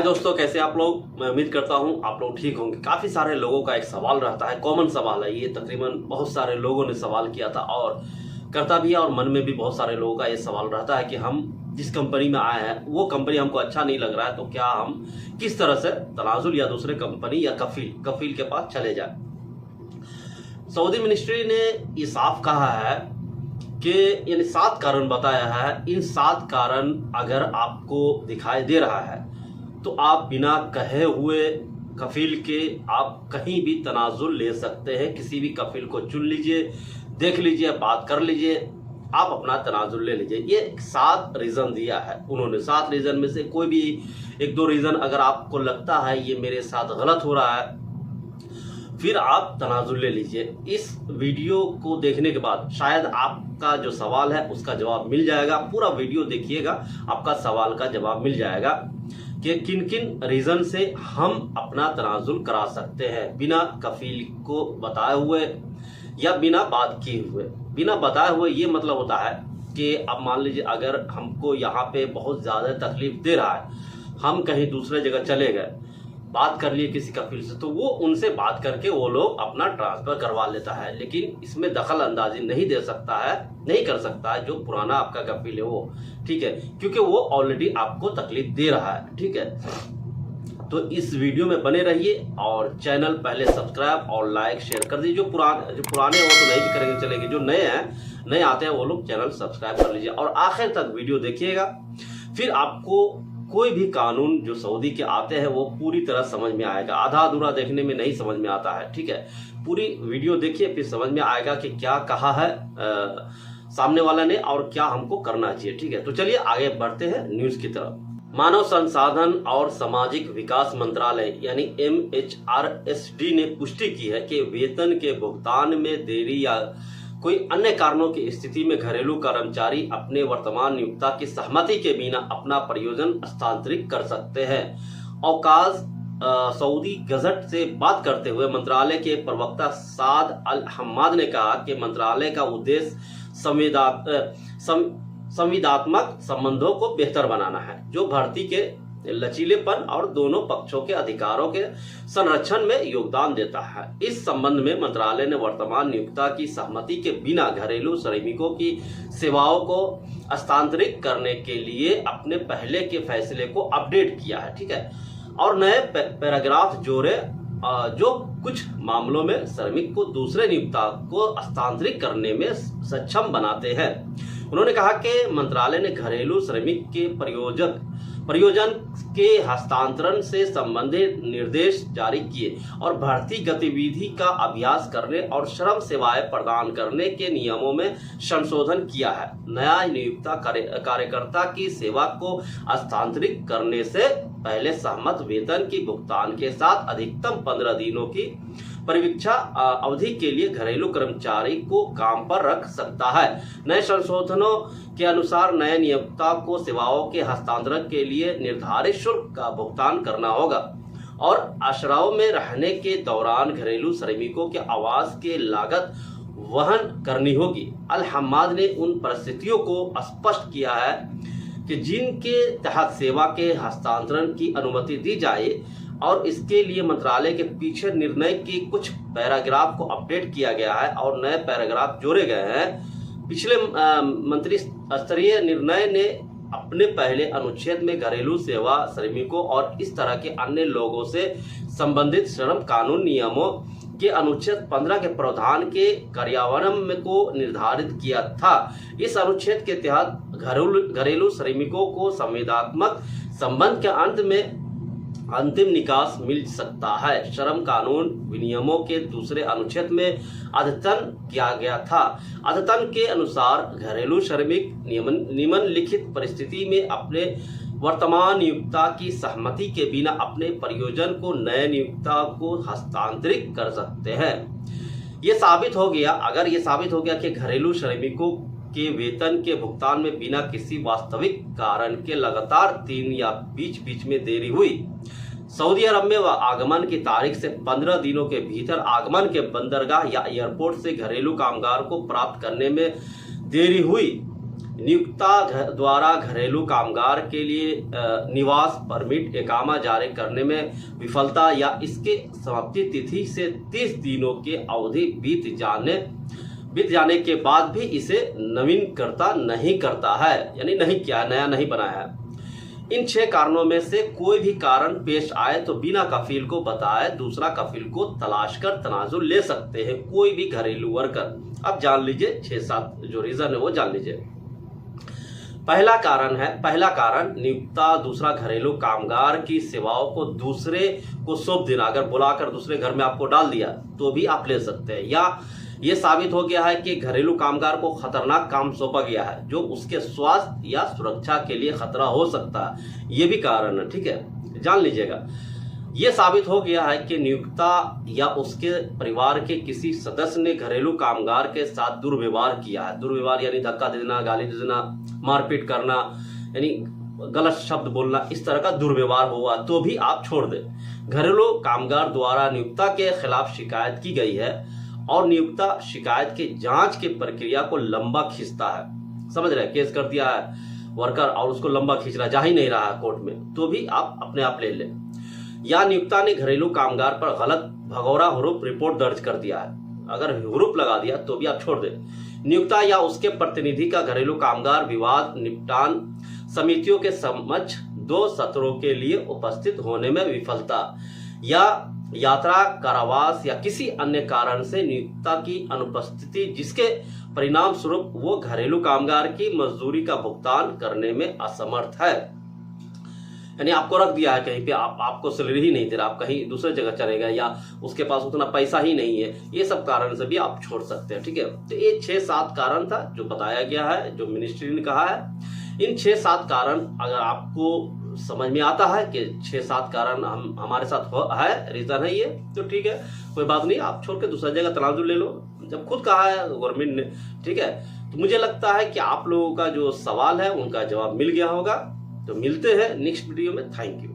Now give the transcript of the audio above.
दोस्तों, कैसे आप लोग। मैं उम्मीद करता हूं आप लोग ठीक होंगे। काफ़ी सारे लोगों का एक सवाल रहता है, कॉमन सवाल है ये, तकरीबन बहुत सारे लोगों ने सवाल किया था और करता भी है, और मन में भी बहुत सारे लोगों का ये सवाल रहता है कि हम जिस कंपनी में आए हैं वो कंपनी हमको अच्छा नहीं लग रहा है, तो क्या हम किस तरह से तनाजुल या दूसरे कंपनी या कफील के पास चले जाए। सऊदी मिनिस्ट्री ने ये साफ कहा है कि यानी 7 कारण बताया है। इन 7 कारण अगर आपको दिखाई दे रहा है तो आप बिना कहे हुए कफील के आप कहीं भी तनाजुल ले सकते हैं। किसी भी कफील को चुन लीजिए, देख लीजिए, बात कर लीजिए, आप अपना तनाजुल ले लीजिए। ये 7 रीज़न दिया है उन्होंने। 7 रीज़न में से कोई भी 1-2 रीज़न अगर आपको लगता है ये मेरे साथ गलत हो रहा है, फिर आप तनाजुल ले लीजिए। इस वीडियो को देखने के बाद शायद आपका जो सवाल है उसका जवाब मिल जाएगा। पूरा वीडियो देखिएगा, आपका सवाल का जवाब मिल जाएगा कि किन किन रीज़न से हम अपना तनाजुल करा सकते हैं बिना कफील को बताए हुए या बिना बात किए हुए। बिना बताए हुए ये मतलब होता है कि अब मान लीजिए अगर हमको यहाँ पे बहुत ज़्यादा तकलीफ दे रहा है, हम कहीं दूसरे जगह चले गए, बात कर लिए किसी कफील से, तो वो उनसे बात करके वो लोग अपना ट्रांसफ़र करवा लेता है। लेकिन इसमें दखल अंदाजी नहीं कर सकता है जो पुराना आपका कफील है वो, ठीक है, क्योंकि वो ऑलरेडी आपको तकलीफ दे रहा है, ठीक है। तो इस वीडियो में बने रहिए और चैनल पहले सब्सक्राइब और लाइक शेयर कर दीजिए। जो पुराने हैं वो तो नहीं भी करेंगे चलेंगे, जो नए आते हैं वो लोग चैनल सब्सक्राइब कर लीजिए और आखिर तक वीडियो देखिएगा। फिर आपको कोई भी कानून जो सऊदी के आते हैं वो पूरी तरह समझ में आएगा। आधा अधूरा देखने में नहीं समझ में आता है, ठीक है। पूरी वीडियो देखिए, फिर समझ में आएगा कि क्या कहा है सामने वाला ने और क्या हमको करना चाहिए, ठीक है। तो चलिए आगे बढ़ते हैं न्यूज़ की तरफ। मानव संसाधन और सामाजिक विकास मंत्रालय यानी MHRSD ने पुष्टि की है कि वेतन के भुगतान में देरी या कोई अन्य कारणों की स्थिति में घरेलू कर्मचारी अपने वर्तमान नियोक्ता की सहमति के बिना अपना प्रयोजन हस्तांतरित कर सकते हैं। औकाज सऊदी गजट से बात करते हुए मंत्रालय के प्रवक्ता साद अल हम्माद ने कहा कि मंत्रालय का उद्देश्य संविदात्मक संबंधों को बेहतर बनाना है, जो भर्ती के लचीलेपन और दोनों पक्षों के अधिकारों के संरक्षण में योगदान देता है। इस संबंध में मंत्रालय ने वर्तमान नियोक्ता की सहमति के बिना घरेलू श्रमिकों की सेवाओं को हस्तांतरित करने के लिए अपने पहले के फैसले को अपडेट किया है, ठीक है, और नए पैराग्राफ जोड़े जो कुछ मामलों में श्रमिक को दूसरे नियोक्ता को हस्तांतरित करने में सक्षम बनाते हैं। उन्होंने कहा कि मंत्रालय ने घरेलू श्रमिक के प्रयोजन के हस्तांतरण से संबंधित निर्देश जारी किए और भर्ती गतिविधि का अभ्यास करने और श्रम सेवाएं प्रदान करने के नियमों में संशोधन किया है। नया नियुक्त कार्यकर्ता की सेवा को हस्तांतरित करने से पहले सहमत वेतन की भुगतान के साथ अधिकतम 15 दिनों की परीक्षा अवधि के लिए घरेलू कर्मचारी को काम पर रख सकता है। नए संशोधनों के अनुसार नए नियोक्ता को सेवाओं के हस्तांतरण के लिए निर्धारित शुल्क का भुगतान करना होगा और आश्रयों में रहने के दौरान घरेलू श्रमिकों के आवास की लागत वहन करनी होगी। अल हम्माद ने उन परिस्थितियों को स्पष्ट किया है कि जिनके तहत सेवा के हस्तांतरण की अनुमति दी जाए और इसके लिए मंत्रालय के पीछे निर्णय के कुछ पैराग्राफ को अपडेट किया गया है और नए पैराग्राफ जोड़े गए हैं। पिछले मंत्री स्तरीय निर्णय ने अपने पहले अनुच्छेद में घरेलू सेवा श्रमिकों और इस तरह के अन्य लोगों से संबंधित श्रम कानून नियमों के अनुच्छेद 15 के प्रावधान के कार्यान्वयन को निर्धारित किया था। इस अनुच्छेद के तहत घरेलू श्रमिकों को संविदात्मक संबंध के अंत में अंतिम निकास मिल सकता है। श्रम कानून विनियमों के दूसरे अनुच्छेद में अद्यतन किया गया था। अद्यतन के अनुसार घरेलू श्रमिक निम्नलिखित परिस्थिति में अपने वर्तमान नियोक्ता की सहमति के बिना अपने प्रयोजन को नए नियोक्ता को हस्तांतरित कर सकते हैं। अगर ये साबित हो गया कि घरेलू श्रमिकों के वेतन के भुगतान में बिना किसी वास्तविक कारण के लगातार 3 या बीच में देरी हुई, सऊदी अरब में आगमन की तारीख से 15 दिनों के भीतर आगमन के बंदरगाह या एयरपोर्ट से घरेलू कामगार को प्राप्त करने में देरी हुई, नियोक्ता द्वारा घरेलू कामगार के लिए निवास परमिट इकामा जारी करने में विफलता या इसके समाप्ति तिथि से 30 दिनों की अवधि बीत जाने के बाद भी इसे नवीनकर्ता नहीं करता है, यानी नहीं किया, नया नहीं बनाया है। इन 6 कारणों में से कोई भी कारण पेश आए तो बिना कफील को बताए दूसरा कफील को तलाश कर तनाजुल ले सकते हैं कोई भी घरेलू वर्कर। अब जान लीजिए 6-7 जो रीजन है वो जान लीजिए। पहला कारण नियोक्ता दूसरा घरेलू कामगार की सेवाओं को दूसरे को सौंप देना। अगर बुलाकर दूसरे घर में आपको डाल दिया तो भी आप ले सकते हैं, या ये साबित हो गया है कि घरेलू कामगार को खतरनाक काम सौंपा गया है जो उसके स्वास्थ्य या सुरक्षा के लिए खतरा हो सकता है, ये भी कारण है। ठीक है, जान लीजिएगा। ये साबित हो गया है कि नियोक्ता या उसके परिवार के किसी सदस्य ने घरेलू कामगार के साथ दुर्व्यवहार किया है। दुर्व्यवहार यानी धक्का दे देना, गाली दे देना, मारपीट करना, यानी गलत शब्द बोलना, इस तरह का दुर्व्यवहार हुआ तो भी आप छोड़ दें। घरेलू कामगार द्वारा नियोक्ता के खिलाफ शिकायत की गई है और नियोक्ता शिकायत के जांच की प्रक्रिया को लंबा खींचता है, समझ रहे, केस कर दिया है वर्कर और उसको लंबा खींच रहा, जा ही नहीं रहा है कोर्ट में, तो भी आप अपने आप ले लें। या नियोक्ता ने घरेलू कामगार पर गलत भगौरा हरूफ रिपोर्ट दर्ज कर दिया है, अगर हरूफ लगा दिया तो भी आप छोड़ दें। नियोक्ता या उसके प्रतिनिधि का घरेलू कामगार विवाद निपटान समितियों के समक्ष 2 सत्रों के लिए उपस्थित होने में विफलता या यात्रा, कारावास या किसी अन्य कारण से नियोक्ता की अनुपस्थिति जिसके परिणाम स्वरूप वो घरेलू कामगार की मजदूरी का भुगतान करने में असमर्थ है, यानी आपको रख दिया है कहीं पे, आपको सैलरी ही नहीं दे रहा, आप कहीं दूसरे जगह चले गए या उसके पास उतना पैसा ही नहीं है, ये सब कारण से भी आप छोड़ सकते हैं। ठीक है, तो ये 6-7 कारण था जो बताया गया है, जो मिनिस्ट्री ने कहा है। इन 6-7 कारण अगर आपको समझ में आता है कि 6-7 कारण हमारे साथ है, रीजन है ये, तो ठीक है, कोई बात नहीं, आप छोड़ के दूसरा जगह तनाजुल ले लो, जब खुद कहा है गवर्नमेंट ने। ठीक है, तो मुझे लगता है कि आप लोगों का जो सवाल है उनका जवाब मिल गया होगा। तो मिलते हैं नेक्स्ट वीडियो में। Thank you.